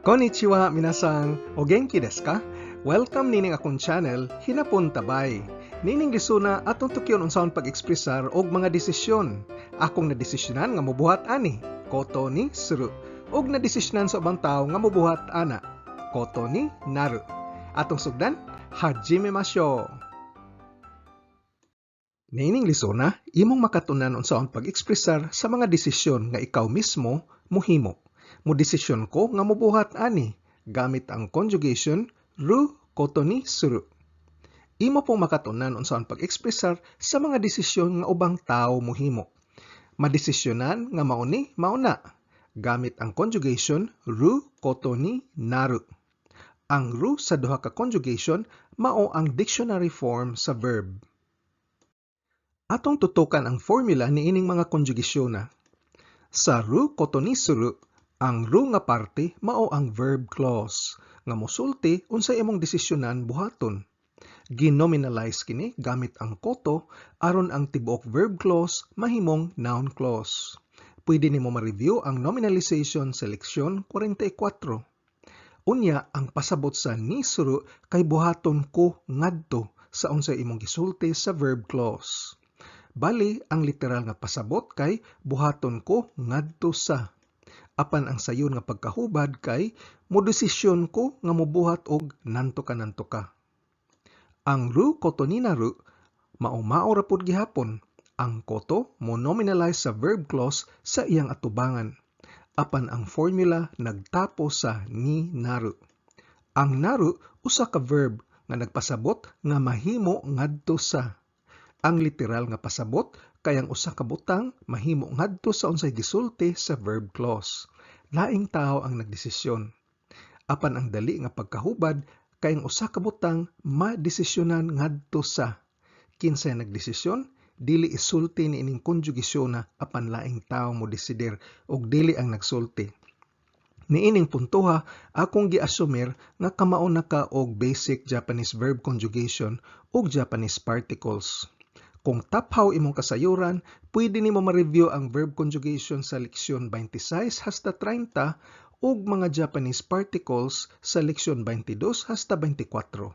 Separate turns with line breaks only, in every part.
Konnichiwa minasan, o genki desu ka? Welcome nining akong channel, Hinapon Tabay. Nining lisuna atong tukyon unsaon pag-ekspresar og mga desisyon. Akong nadesisyonan nga mobuhat ani, koto ni suru. Og nadesisyonan sa ubang tawo nga mobuhat ana, koto ni naru. Atong sugdan, hajimemashou. Nining lisuna, imong makatunan unsaon pag-ekspresar sa mga desisyon nga ikaw mismo mohimo. Modesisyon ko nga mobuhat ani gamit ang conjugation ru koto ni suru. Imo pong makatunan unsaon pag-ekspresar sa mga desisyon nga ubang tawo mohimo. Madesisyonan nga mauni mauna gamit ang conjugation ru koto ni naru. Ang ru sa duha ka conjugation mao ang dictionary form sa verb. Atong tutukan ang formula niining mga konjugasyon. Sa ru koto ni suru, ang ru nga parte mao ang verb clause nga mosulti unsay imong desisyonan buhaton. Ginominalize kini gamit ang koto aron ang tibuok verb clause mahimong noun clause. Pwede nimo ma-review ang nominalization sa leksyon 44. Unya ang pasabot sa ni suru kay buhaton ko ngadto sa unsay imong gisulti sa verb clause. Bali ang literal nga pasabot kay buhaton ko ngadto sa. Apan ang sayon nga pagkahubad kay modesisyon ko nga mobuhat og nanto ka. Ang ru koto ni naru mao ra pud gihapon. Ang koto mo nominalize sa verb clause sa iyang atubangan. Apan ang formula nagtapo sa ni naru. Ang naru usa ka verb nga nagpasabot nga mahimo ngadto sa. Ang literal nga pasabot kay ang usa ka butang mahimo ngadto sa unsay gisulti sa verb clause. Laing tao ang nagdesisyon. Apan ang dali nga pagkahubad kay ang usa ka butang madesisyonan ngadto sa. Kinsay nagdesisyon dili isulti niining konjugasyon apan laing tao mo desider og dili ang nagsulti. Niining puntoha akong giassumer nga kamao na ka og basic Japanese verb conjugation ug Japanese particles. Kung taphaw imong kasayuran, pwede nimo ma-review ang verb conjugation sa leksyon 26 hasta 30 ug mga Japanese particles sa leksyon 22 hasta 24.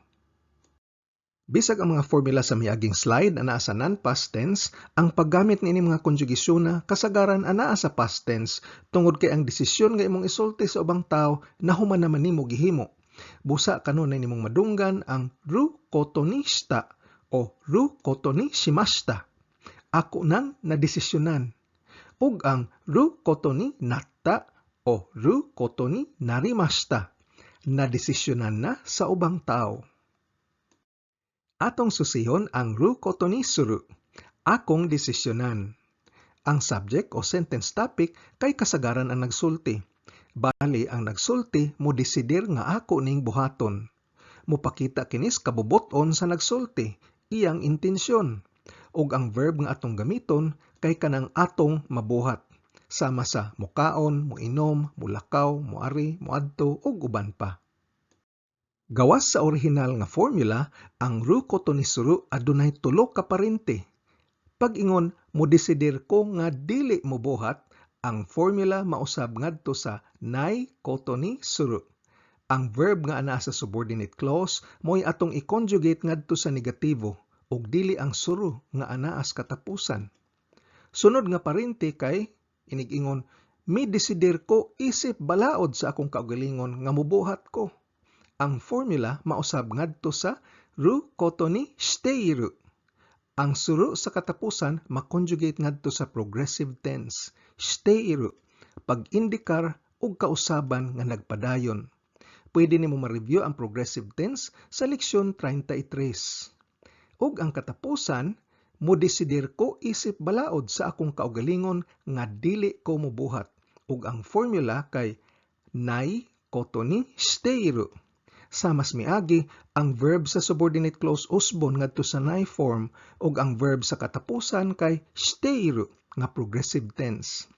Bisag ang mga formula sa miaging slide anaa sa non-past tense, ang paggamit niini mga konjugasyon kasagaran anaa sa past tense tungod kay ang desisyon nga imong isulti sa ubang tawo nahuman naman nimo gihimo. Busa kanunay nimong madunggan ang ru koto ni shita o ru koto ni shimashita. Ako nang nadesisyonan. Ug ang ru koto ni natta o ru koto ni narimashita. Nadesisyonan na sa ubang tao. Atong susihon ang ru koto ni suru. Akong desisyonan. Ang subject o sentence topic kay kasagaran ang nagsulti. Bali ang nagsulti mo desider nga ako ning buhaton. Mupakita kinis kabuboton sa nagsulti, iyang intensyon. Ug ang verb nga atong gamiton kay kanang atong mabuhat. Sama sa mukaon, muinom, mulakaw, muari, muadto ug uban pa. Gawas sa orihinal nga formula, ang ru koto ni suru adunay tulo ka parente. Pag-ingon mo desider ko nga dili mobuhat, ang formula mausab ngadto sa nai koto ni suru. Ang verb nga anaa sa subordinate clause mo'y atong i-conjugate ngadto sa negatibo ug dili ang suru nga anaa sa katapusan. Sunod nga parente kay inig-ingon mi desider ko isip balaod sa akong kaugalingon nga mobuhat ko. Ang formula mausab ngadto sa ru koto ni shiteiru. Ang suru sa katapusan makonjugate ngadto sa progressive tense, shiteiru, pag-indikar ug kausaban nga nagpadayon. Pwede nimo ma-review ang progressive tense sa leksyon 33. Ug ang katapusan, mo desider ko isip balaod sa akong kaugalingon nga dili ko mobuhat. Ug ang formula kay nai koto ni shiteiru. Sa mas miagi, ang verb sa subordinate clause usbon ngadto sa nai form ug ang verb sa katapusan kay shiteiru nga progressive tense.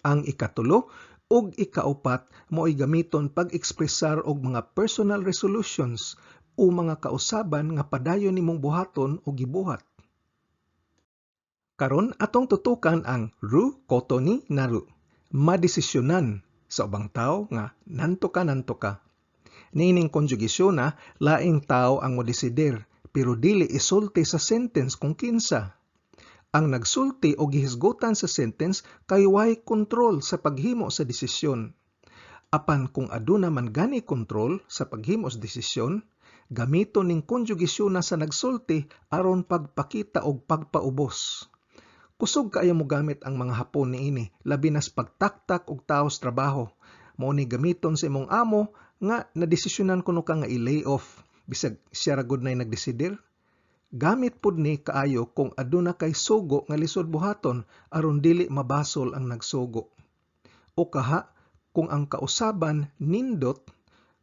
Ang ikatulo ug ikaupat mo'y gamiton pag-ekspresar og mga personal resolutions o mga kausaban nga padayon nimong buhaton o gibuhat. Karon atong tutukan ang ru koto ni naru. Madesisyonan sa ubang tao nga nanto ka. Niining konjugasyon na laing tao ang modesidir pero dili isulti sa sentence kung kinsa. Ang nagsulti o gihisgutan sa sentence kay way kontrol sa paghimo sa desisyon. Apan kung aduna man gani kontrol sa paghimo sa desisyon, gamito ning konjugasyon na sa nagsulti aron pagpakita og pagpaubos. Kusog kaayo mo gamit ang mga Hapon niini, labi nas pagtaktak og tawo sa trabaho. Mao ni gamiton sa imong amo nga nadesisyonan kuno ka nga i-lay off bisag siya ra gud nay nagdesidir. Gamit pud ni kaayo kung aduna kay sugo nga lisod buhaton aron dili mabasol ang nagsugo. O kaha kung ang kausaban nindot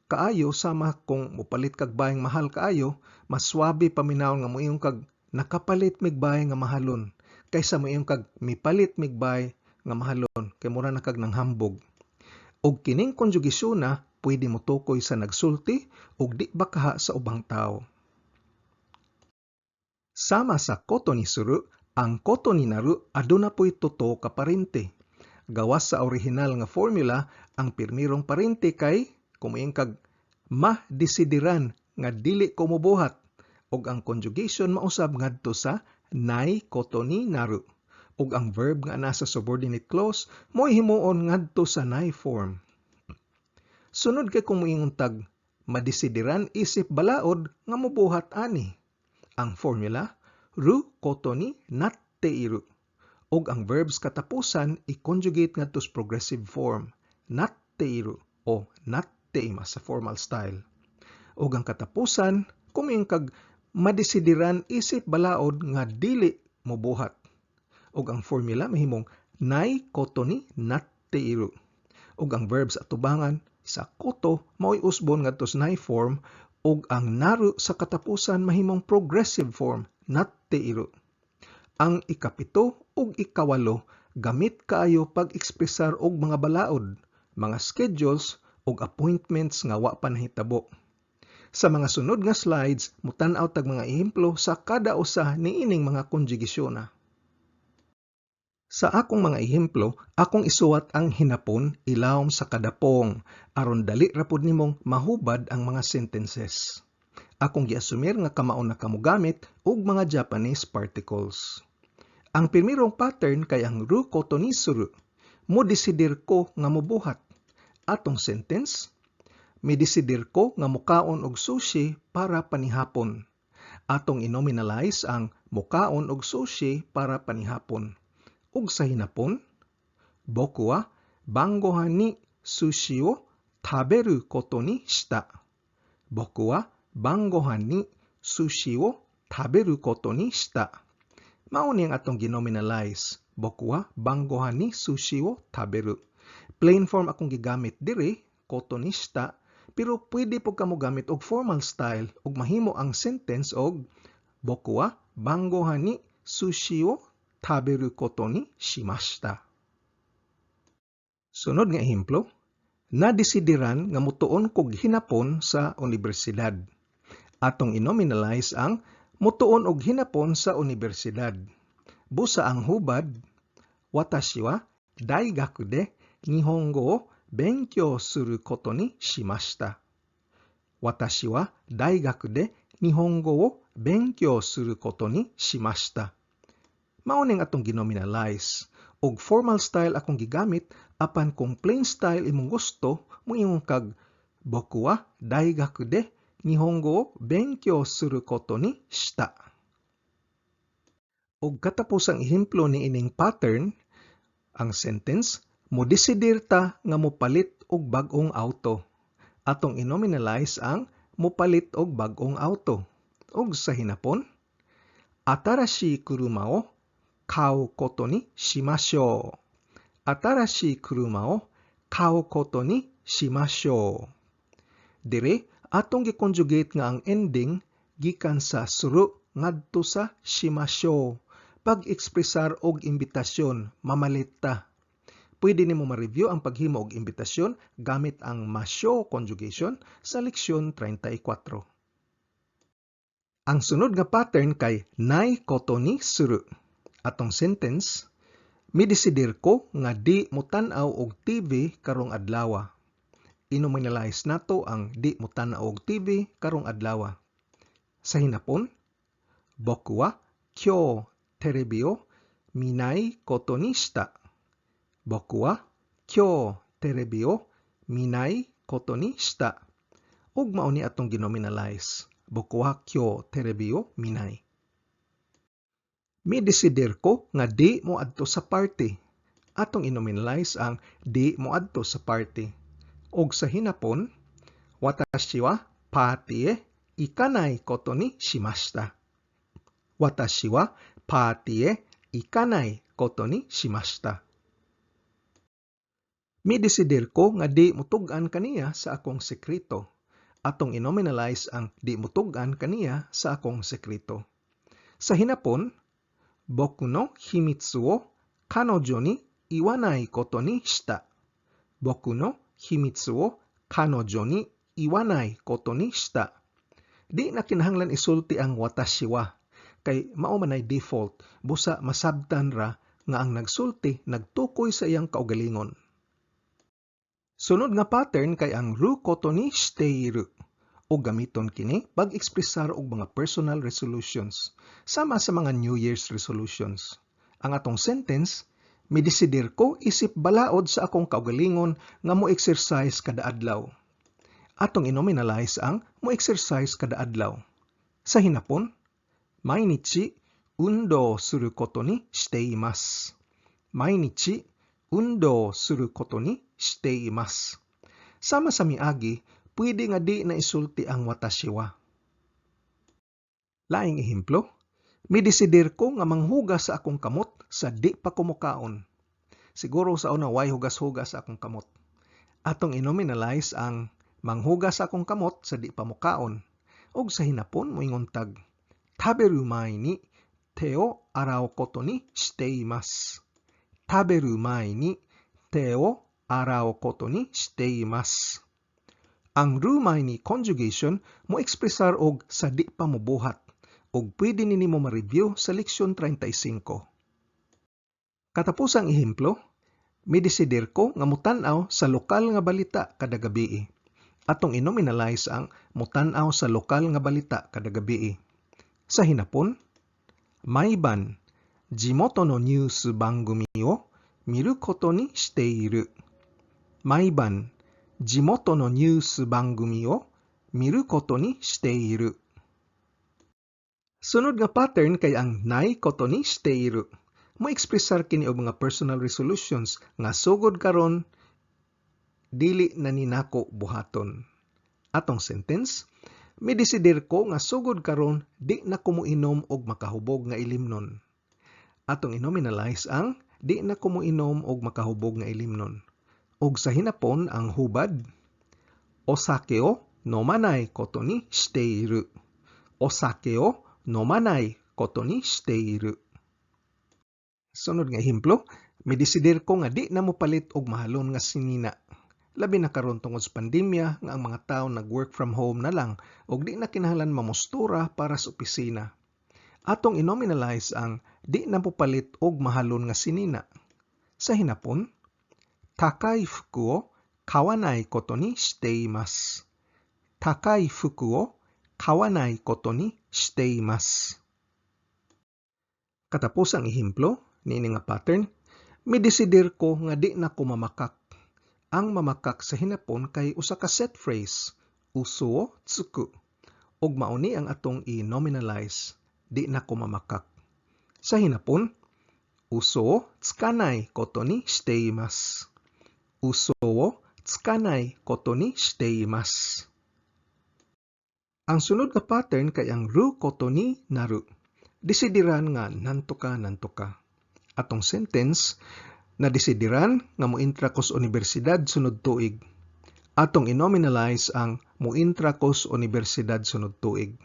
kaayo sama kung mupalit kag bayang mahal kaayo, mas swabe paminaw nga moingon kag nakapalit mig bayang nga mahalon kaysa moingon kag mipalit mig bay nga mahalon kay mura na kag nanghambog. Og kining konjugasyon na pwede mo tukoy sa nagsulti ug di bakaha sa ubang tao. Sama sa koto ni suru, ang koto ni naru aduna po'y totoo ka parente. Gawas sa original nga formula, ang pirmirong parente kay kumaing kag ma-desidiran nga dili ko mobuhat ug ang conjugation mausab ngadto sa nay koto ni naru ug ang verb nga nasa subordinate clause mo'y himuon ngadto sa nay form. Sunod kay kung moingon tag madesidiran isip balaod nga mobuhat ani. Ang formula ru koto ni natteiru ug ang verbs katapusan i-conjugate ngadto sa progressive form natteiru o natteima sa formal style. Ug ang katapusan kuming kag madesidiran isip balaod nga dili mobuhat. Ug ang formula mahimong nay koto ni natteiru. Ug ang verbs atubangan sa koto mao'y usbon ngadto sa nay form ug ang naru sa katapusan mahimong progressive form natteiru. Ang ikapito ug ikawalo gamit kaayo pag-ekspresar og mga balaod, mga schedules ug appointments nga wa pa nahitabo. Sa mga sunod nga slides, mutan-aw tag mga ehemplo sa kada usa niining mga konjugasyon. Sa akong mga ehemplo, akong isuwat ang hinapon ilawom sa kadapong aron dali ra pud nimong mahubad ang mga sentences. Akong giasumir nga kamaon na kamo gamit og mga Japanese particles. Ang pirmirong pattern kay ang ru koto ni suru. Mo desidir ko nga mobuhat. Atong sentence, midesidir ko nga mukaon og sushi para panihapon. Atong inominalize ang mukaon og sushi para panihapon. Ug sa hinapon, boku wa bangohan ni sushi o taberu koto ni shita. Boku wa bangohan ni sushi o taberu koto ni shita. Mao ni ang atong ginominalize. Boku wa bangohan ni sushi o taberu. Plain form akong gigamit diri, koto ni shita, pero pwede po kamo gamit og formal style ug mahimo ang sentence og boku wa bangohan ni sushi o taberu koto ni shimashita. Sunod nga ehemplo, nadesidiran nga mutuon kog hinapon sa universidad. Atong inominalize ang mutuon og hinapon sa universidad. Busa ang hubad, watashi wa daigaku de nihongo o benkyou suru koto ni shimashita. Watashi wa daigaku de nihongo o benkyou suru koto ni shimashita. Mauning atong ginominalize. Og formal style akong gigamit, apan kung plain style imong gusto, moingon kag boku wa daigaku de nihongo o benkyou suru koto ni shita. Og katapos ang ehemplo ni ining pattern, ang sentence, modesidir ta nga mopalit og bag-ong auto. Atong inominalize ang mopalit og bag-ong auto. Og sa hinapon, atarashi kuruma o kau koto ni shimashou. Atarashi kuruma o kau koto ni shimashou. Dire, atong gi-conjugate nga ang ending gikan sa suru ngadto sa shimashou. Pag-ekspresar og imbitasyon, mamalit ta. Pwede nimo ma-review ang paghimo og imbitasyon gamit ang mashou conjugation sa leksyon 34. Ang sunod nga pattern kay nay koto ni suru. Atong sentence, Midesidir ko nga di mutanaw og TV karong adlaw. Inominalize nato ang di mutanaw og TV karong adlaw. Sa hinapon, boku wa kyou terebi o minai koto ni shita. Boku wa kyou terebi o minai koto ni shita. Ug mao ni atong ginominalize. Boku wa kyou terebi o minai. Midesidir ko nga di mo adto sa party. Atong inominalize ang di mo adto sa party. Og sa hinapon, watashi wa party e ikanai koto ni shimashita. Watashi wa party e ikanai koto ni shimashita. Midesidir ko nga di mutug-an kaniya sa akong sekreto. Atong inominalize ang di mutug-an kaniya sa akong sekreto. Sa hinapon, boku no himitsu o kanojo ni iwanai koto ni shita. Boku no himitsu o kanojo ni iwanai koto ni shita. Di na kinahanglan isulti ang watashi wa, kay mao man ay default, busa masabtan ra nga ang nagsulti nagtukoy sa iyang kaugalingon. Sunod nga pattern kay ang ru koto ni shiteiru. O gamiton kini pag-ekspresar og mga personal resolutions, sama sa mga New Year's resolutions. Ang atong sentence, midesidir ko isip balaod sa akong kaugalingon nga mo exercise kada adlaw. Atong inominalize ang mo exercise kada adlaw. Sa hinapon, mainichi undo suru koto ni shiteimasu. Mainichi undo suru koto ni shiteimasu. Sama sa miagi, pwede nga di na isulti ang watashi wa. Laing ehemplo, midesidir ko nga manghugas sa akong kamot sa di pa kumukaon. Siguro sa una way hugas-hugas sa akong kamot. Atong inominalize ang manghugas sa akong kamot sa di pa mukaon. Og sa hinapon moingon tag, taberu mae ni te o arao koto ni shiteimasu. Taberu mae ni te o arao koto ni shiteimasu. Ang rumay ni conjugation mo ekspresar og sa di pa mobuhat og pwede nini mo ma-review sa leksyon 35. Katapusang ehemplo, midesidir ko nga mutan-aw sa lokal nga balita kada gabii. Atong inominalize ang mutan-aw sa lokal nga balita kada gabii. Sa hinapon, maiban jimoto no news bangumi o miru koto ni shiteiru. Maiban jimoto no news bangumi o miru koto ni shiteiru. Sunod nga pattern kay ang nai koto ni shiteiru. Mo ekspresar kini og mga personal resolutions nga sugod karon dili na ninako buhaton. Atong sentence, midesidir ko nga sugod karon di na ko moinom og makahubog nga ilimnon. Atong inominalize ang di na ko moinom og makahubog nga ilimnon. Og sa hinapon ang hubad, osake o nomanai koto ni shiteiru. Osake o nomanai koto ni shiteiru. Sunod nga ehemplo, midesidir ko nga di na mopalit og mahalon nga sinina. Labi na karon tungod sa pandemya nga ang mga tawo nag-work from home na lang og di na kinahanglan mamostura para sa opisina. Atong inominalize ang di na mopalit og mahalon nga sinina. Sa hinapon, takai fuku o kawanai koto ni shiteimasu. Takai fuku o kawanai koto ni shiteimasu. Katapos ang ehemplo, nini nga pattern, midesidir ko nga di na ko mamakak. Ang mamakak sa hinapon kay usa ka set phrase, uso o tsuku. Og mauni ang atong i-nominalize, di na ko mamakak. Sa hinapon, uso o tsukanai koto ni shiteimasu. Uso o tsukanai koto ni shiteimasu. Ang sunod nga pattern kay ang ru koto ni naru. Desidiran nga nantoka. Atong sentence, na desidiran nga mointra ko sa universidad sunod tuig. Atong inominalize ang mointra ko sa universidad sunod tuig.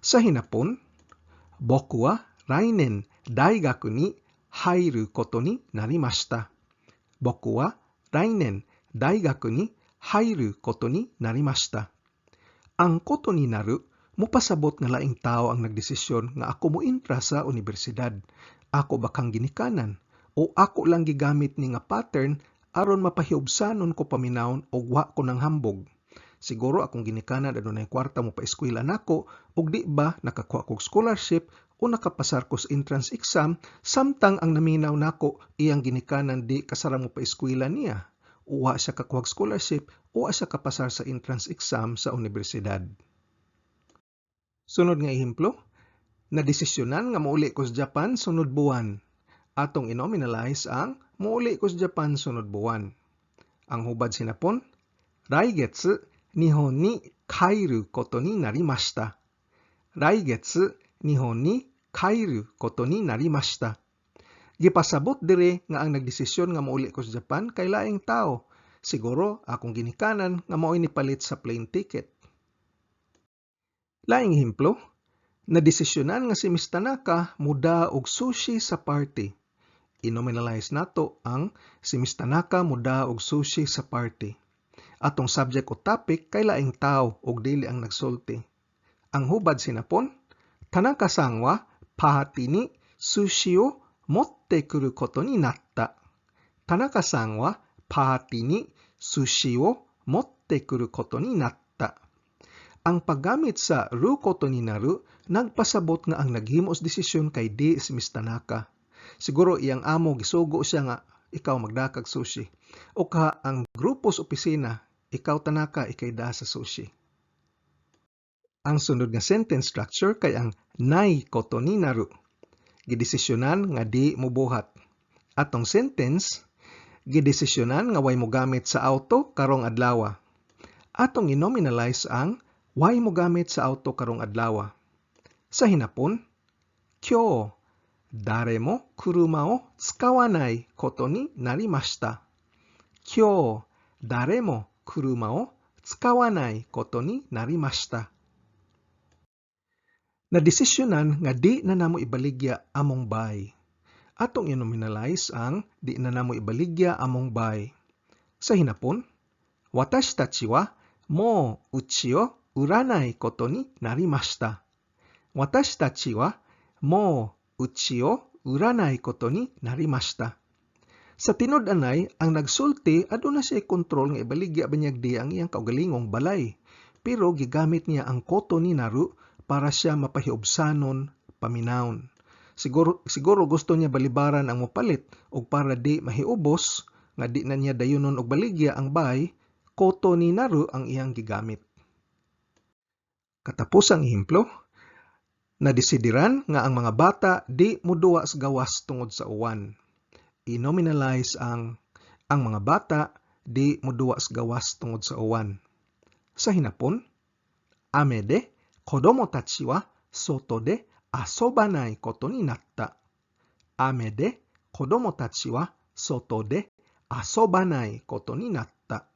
Sa hinapon, boku wa rainen daigaku ni hairu koto ni narimashita. Boku wa rainen daigaku ni hairu koto ni narimashita. Ang koto ni naru, mupasabot nga laing tao ang nagdesisyon nga ako mointra sa universidad. Ako bakang ginikanan o ako lang gigamit ni nga pattern aron mapahiubsanon ko paminawon og wa ko nang hambog. Siguro akong ginikanan adunay kwarta mo pa eskwela nako ug di ba nakakuha kog scholarship o nakapasar ko sa entrance exam samtang ang naminaw nako iyang ginikanan di kasara mo pa eskwela niya. Uwa siya kakuha scholarship o siya kapasar sa entrance exam sa universidad. Sunod nga ehemplo, nadesisyonan nga mouli ko sa Japan sunod buwan. Atong inominalize ang mouli ko sa Japan sunod buwan. Ang hubad sinapon, Raigetsu Nihon ni kairu koto ni narimashita. Raigetsu Nihon ni kairu koto ni narimashita. Gipasabot dire nga ang nagdesisyon nga mouli ko sa Japan kay laing tao. Siguro akong ginikanan nga mao'y nipalit sa plane ticket. Laing ehemplo, nadesisyonan nga si Ms. Tanaka muda og sushi sa party. Inominalize nato ang si Ms. Tanaka muda og sushi sa party. Atong subject o topic kay laing tao ug dili ang nagsulti. Ang hubad sinapon, Tanaka-san wa pahati ni sushi o motte kuru koto ni natta. Tanaka-san wa pahati ni sushi o motte kuru koto ni natta. Ang paggamit sa ru koto ni naru nagpasabot nga ang naghimos desisyon kay di si Ms. Tanaka. Siguro iyang amo gisugo siya nga ikaw magdakag sushi. O ka ang grupo sa opisina, ikaw Tanaka ikay da sa sushi. Ang sunod nga sentence structure kay ang nai koto ni naru. Gidesisyonan nga di mubuhat. Atong sentence, gidesisyonan nga way mo gamit sa auto karong adlaw. Atong inominalize ang way mo gamit sa auto karong adlaw. Sa hinapon, Kyo dare mo kuruma o tsukawanai koto ni narimashita. Kyo dare mo kuruma o tsukawanai koto ni narimashita. Nadesisyonan nga di na namo ibaligya among bay. Atong inominalize ang di na namo ibaligya among bay. Sa hinapon, watashi tachi wa mou uchi o uranai koto ni narimashita. Watashi tachi wa mou uchi o uranai koto ni narimashita. Sa tinud-anay, ang nagsulti aduna siya kontrol nga ibaligya banyag di ang iyang kaugalingong balay. Pero gigamit niya ang koto ni naru para siya mapahiubsanon paminawon. Siguro gusto niya balibaran ang mopalit ug para di mahiubos nga di na niya dayunon og baligya ang bay, koto ni naru ang iyang gigamit. Katapusang ehemplo, nadesidiran nga ang mga bata di muduwa sa gawas tungod sa uwan. I-nominalize ang mga bata di muduwa sa gawas tungod sa uwan. Sa hinapon, ame de kodomo tachi wa soto de asobanai koto ni natta. Ame de kodomo tachi wa soto de asobanai koto ni natta.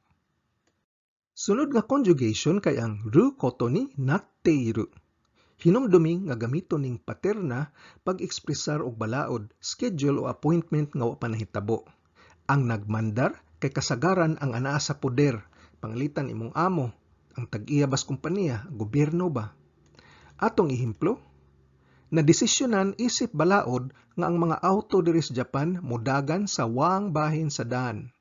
Sunod nga conjugation kay ang ru koto ni natteiru. Hinumdumi nga gamiton ning paterna pag-ekspresar og balaod, schedule o appointment nga wa pa nahitabo. Ang nagmandar kay kasagaran ang anaa sa poder, panglitan imong amo, ang tag-iya bas kompanya, gobyerno ba. Atong ehemplo, nadesisyonan isip balaod nga ang mga auto diri sa Japan mudagan sa waang bahin sa daan.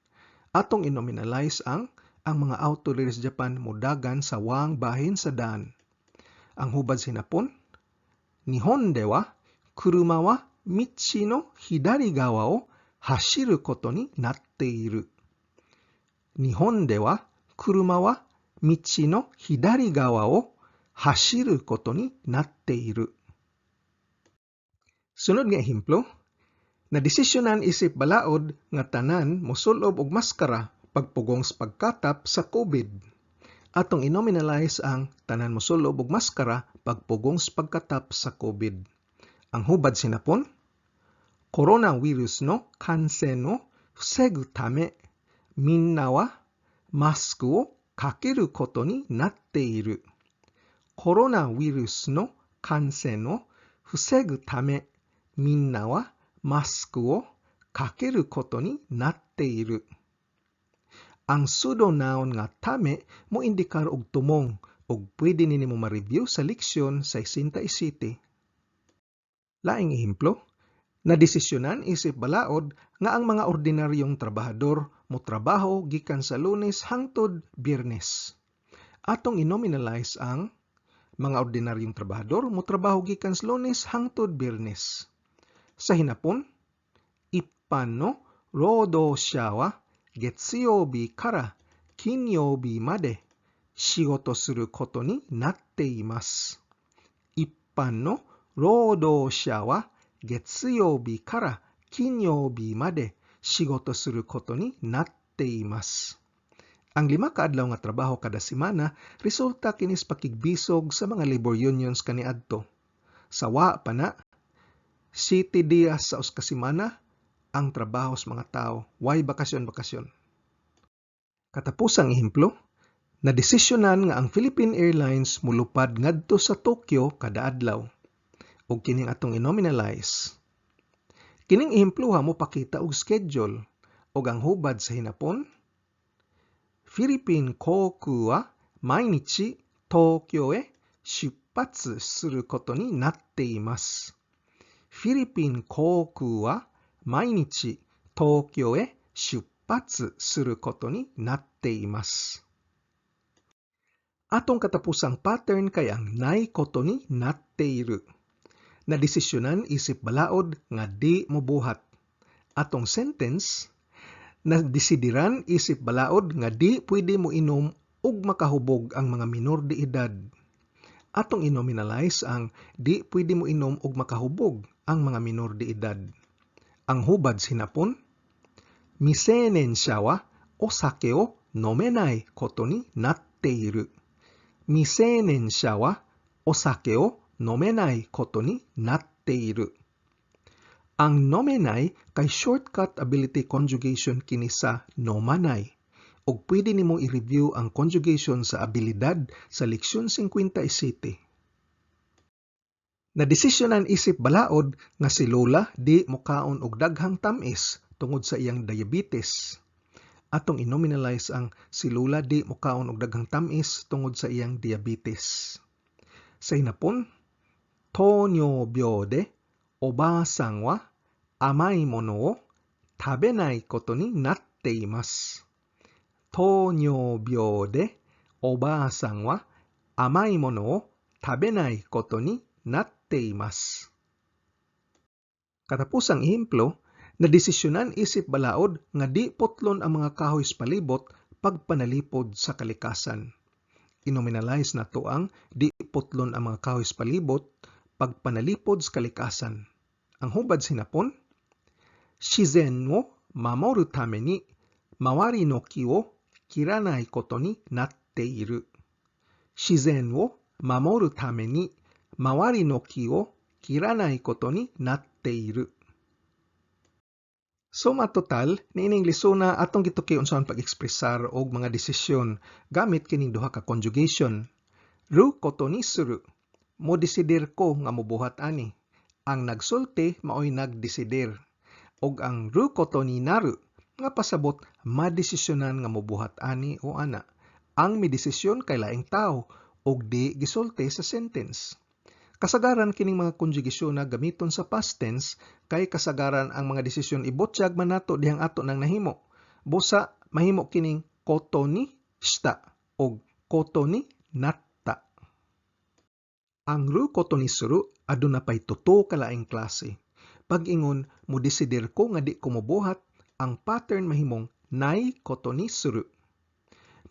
Atong inominalize ang mga auto diri sa Japan mudagan sa waang bahin sa daan. Ang hubad sinapon, Nihon de wa kuruma wa michi no hidari gawa o hashiru koto ni natteiru. Nihon de wa kuruma wa michi no hidari gawa o hashiru koto ni natteiru. Sunod nga ehemplo, nadesisyonan isip balaod nga tanan mosulob og maskara pagpugong sa pagkatap sa COVID. Atong inominalize ang tanan mosulob og maskara pagpugong sa pagkatap sa COVID. Ang hubad sinapon, coronavirus no kansen o fusegu tame minna wa masku o kakeru koto ni natteiru. Coronavirus no kansen o fusegu tame minna wa masku o kakeru koto ni natteiru. Ang pseudo-noun nga tame mo indikar og tumong ug pwede nimo ma-review sa leksyon sa 67. Laing ehemplo, Nadesisyonan isip balaod nga ang mga ordinaryong trabahador motrabaho gikan sa Lunes hangtod Biyernes. Atong inominalize ang mga ordinaryong trabahador motrabaho gikan sa Lunes hangtod Biyernes. Sa hinapon, ippano roudoushya wa getsuyobi kara kinyoubi made shigoto suru koto ni natte imasu. Ippano roudoushya wa getsuyobi kara kinyoubi made shigoto suru koto ni natte imasu. Ang 5 ka adlaw nga trabaho kada semana resulta kinis pakigbisog sa mga labor unions kaniadto. Sa wa pa na 7 dias sa usa ka semana ang trabaho sa mga tao, way bakasyon-bakasyon. Katapusang ehemplo, nadesisyonan nga ang Philippine Airlines mulupad ngadto sa Tokyo kada adlaw. Ug kining atong inominalize. Kining ehemplo mo pakita og schedule ug ang hubad sa hinapon. Philippine Koku wa mainichi Tokyo e shupatsu suru koto ni natte imasu. Philippine Koku wa mainichi Tokyo e shupatsu suru koto ni natte imasu. Atong katapusang pattern kay ang nai koto ni natte iru. Nadesisyonan isip balaod nga di mobuhat. Atong sentence, nadesidiran isip balaod nga di pwede mo inom ug makahubog ang mga minor de edad. Atong inominalize ang di pwede mo inom ug makahubog ang mga minor de edad. Ang hubad sinapon, miseinen-sha wa osake o nomenai koto ni natte iru. Miseinen-sha wa osake o nomenai koto ni natte iru. Ang nomenai kay shortcut ability conjugation kini sa nomanay. Ug pwede nimo i-review ang conjugation sa abilidad sa leksyon 57. Nadesisyonan isip balaod nga si Lola di mokaon og daghang tamis tungod sa iyang diabetes. Atong inominalize ang si Lola di mokaon og daghang tamis tungod sa iyang diabetes. Sa hinapon, tonyobyou de oba-san wa amai mono o tabenai koto ni natte imasu. Tonyobyou de oba-san wa amai mono o tabenai koto ni natte imasu. Katapusang ehemplo, nadesisyonan isip balaod nga di putlon ang mga kahoy sa palibot pagpanalipod sa kalikasan. Inominalize na to ang di putlon ang mga kahoy sa palibot pagpanalipod sa kalikasan. Ang hubad sinapon, shizen wo mamoru tame ni mawari no ki wo kiranai koto ni natte iru. Shizen wo mamoru tame ni mawari no ki wo kiranai koto ni natte iru. So matotal, niining lisona atong gituki unsaon pag-ekspresar og mga desisyon gamit kining duha ka conjugation. Ru koto ni suru. Mo desidir ko nga mobuhat ani. Ang nagsulti maoy nagdesidir. Og ang ru koto ni naru nga pasabot madesisyonan nga mobuhat ani o ana. Ang midesisyon kay laing tao og di gisulti sa sentence. Kasagaran kining mga konjugasyon na gamiton sa past tense kay kasagaran ang mga desisyon ibotyag man nato dihang ato nang nahimo. Busa mahimo kining koto ni shita og koto ni natta. Ang ru koto ni suru aduna pay tuto ka laing klase. Pag-ingon mo desidir ko nga di ko mobuhat, ang pattern mahimong nai koto ni suru.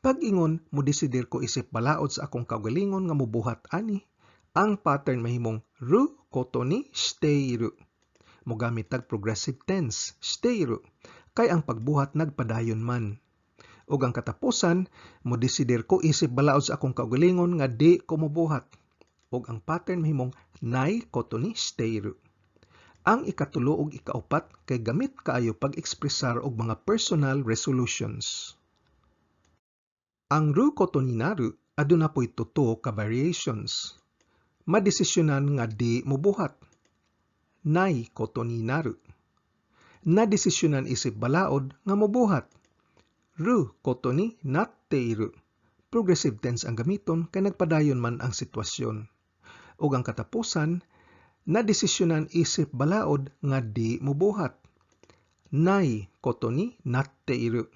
Pag-ingon mo desidir ko isip balaod sa akong kaugalingon nga mobuhat ani, ang pattern mahimong ru koto ni shiteiru. Mogamit tag progressive tense, shiteiru, kay ang pagbuhat nagpadayon man. Ug ang katapusan, mo desidir ko isip balaod sa akong kaugalingon nga di ko mobuhat. Ug ang pattern mahimong nai koto ni shiteiru. Ang ikatulo ug ikaupat kay gamit kaayo pag-ekspresar og mga personal resolutions. Ang ru koto ni naru aduna po'y tuto ka variations. Madesisyonan nga di mobuhat. Nai koto ni naru. Nadesisyonan isip balaod nga mobuhat. Ru koto ni natte iru. Progressive tense ang gamiton kay nagpadayon man ang sitwasyon. Ug ang katapusan, Na desisyonan isip balaod nga di mobuhat. Nai koto ni natte iru.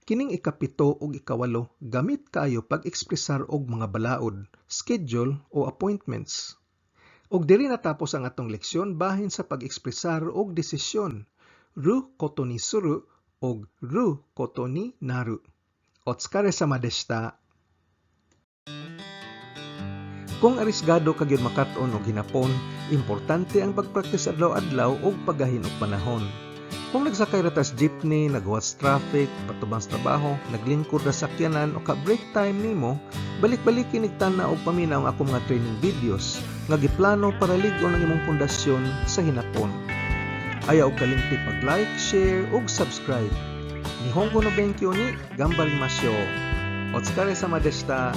Kining ikapito ug ikawalo gamit kaayo pag-ekspresar og mga balaod, schedule o appointments. Ug diri natapos ang atong leksyon bahin sa pag-ekspresar og desisyon. Ru koto ni suru og ru koto ni naru. Otsukare sama deshita. Kung arisgado ka gyud makat-on og hinapon, importante ang pagpraktis adlaw-adlaw og paggahin og panahon. Kung nagsakay ra tas jeepney, nagwatch traffic, patubang sa trabaho, naglingkod ra sakyanan o ka break time nimo, balik-balik kinig tanaw og paminaw ang akong mga training videos nga giplano para lig-on ang imong pundasyon sa hinapon. Ayaw kalimti pag-like, share ug subscribe. Nihongo no benkyo ni Gambarimasyo. Otsukare sama deshita.